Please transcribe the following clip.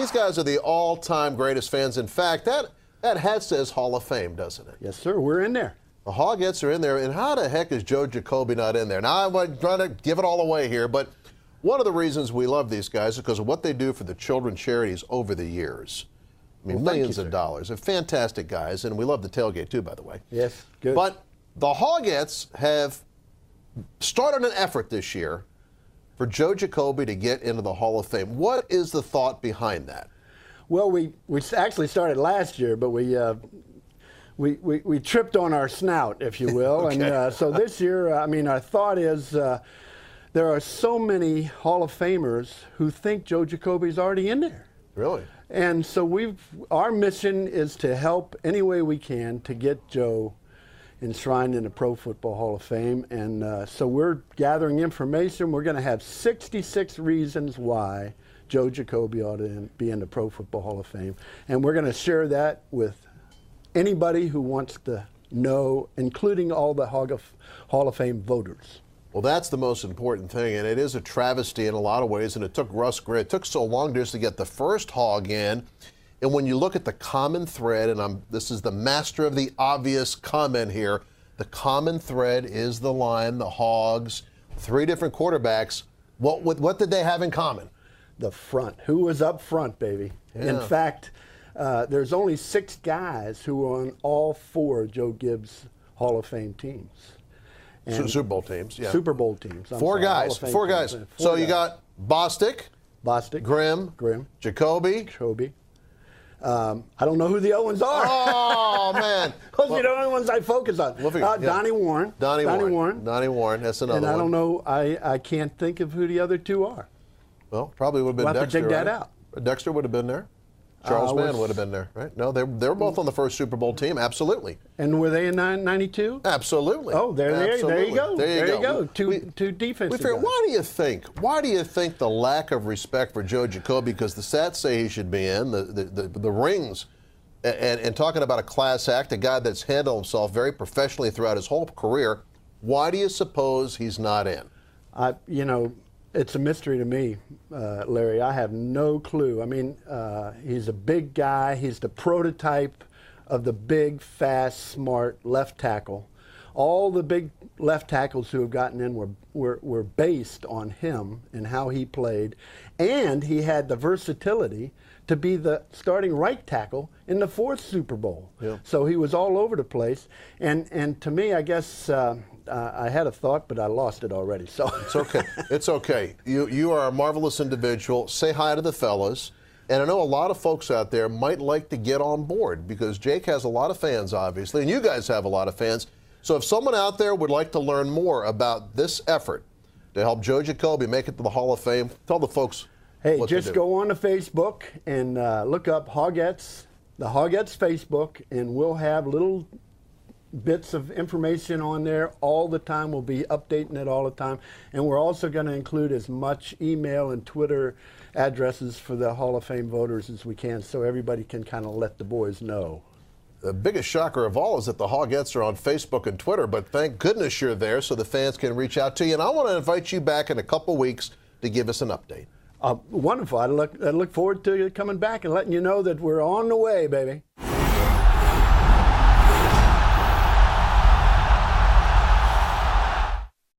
these guys are the all-time greatest fans. In fact, that hat says Hall of Fame, doesn't it? Yes, sir. We're in there. The Hogettes are in there, and how the heck is Joe Jacoby not in there? Now, I'm not trying to give it all away here, but one of the reasons we love these guys is because of what they do for the children's charities over the years. I mean, millions of dollars. They're fantastic guys, and we love the tailgate, too, by the way. Yes, good. But the Hogettes have started an effort this year for Joe Jacoby to get into the Hall of Fame. What is the thought behind that? Well, we actually started last year, but we tripped on our snout, if you will. Okay. And so this year, I mean, our thought is there are so many Hall of Famers who think Joe Jacoby's already in there. Really? And so our mission is to help any way we can to get Joe enshrined in the Pro Football Hall of Fame. And so we're gathering information. We're going to have 66 reasons why Joe Jacoby ought to be in the Pro Football Hall of Fame. And we're going to share that with anybody who wants to know, including all the Hall of Fame voters. Well, that's the most important thing, and it is a travesty in a lot of ways, and it took Russ Gray. It took so long just to get the first hog in. And when you look at the common thread, and this is the master of the obvious comment here, the common thread is the line, the Hogs, 3 different quarterbacks. What did they have in common? The front. Who was up front, baby? Yeah. In fact, there's only 6 guys who are on all 4 Joe Gibbs Hall of Fame teams. And Super Bowl teams, yeah. Super Bowl teams. Four guys. So you got Bostic, Grimm, Jacoby. I don't know who the other ones are. Oh, man. Those are the only ones I focus on. Donnie Warren. Donnie Warren. That's another one. And I don't know. I can't think of who the other 2 are. Well, probably would have been we'll Dexter. Have to dig that out. Dexter would have been there. Charles Mann would have been there, right? No, they were both on the first Super Bowl team, absolutely. And were they in 92? Absolutely. Oh, there you go. There you go. Two defensive guys. Why do you think the lack of respect for Joe Jacoby, because the stats say he should be in, the rings, and talking about a class act, a guy that's handled himself very professionally throughout his whole career, why do you suppose he's not in? It's a mystery to me, Larry. I have no clue. I mean, he's a big guy. He's the prototype of the big, fast, smart left tackle. All the big left tackles who have gotten in were based on him and how he played. And he had the versatility to be the starting right tackle in the 4th Super Bowl. Yeah. So he was all over the place. And to me, I guess I had a thought, but I lost it already. So it's okay. It's okay. You are a marvelous individual. Say hi to the fellas. And I know a lot of folks out there might like to get on board because Jake has a lot of fans, obviously, and you guys have a lot of fans. So if someone out there would like to learn more about this effort to help Joe Jacoby make it to the Hall of Fame, tell the folks. Hey, just go on to Facebook and look up Hogettes, the Hogettes Facebook, and we'll have little bits of information on there all the time. We'll be updating it all the time. And we're also going to include as much email and Twitter addresses for the Hall of Fame voters as we can so everybody can kind of let the boys know. The biggest shocker of all is that the Hogettes are on Facebook and Twitter, but thank goodness you're there so the fans can reach out to you. And I want to invite you back in a couple weeks to give us an update. Wonderful. I look forward to you coming back and letting you know that we're on the way, baby.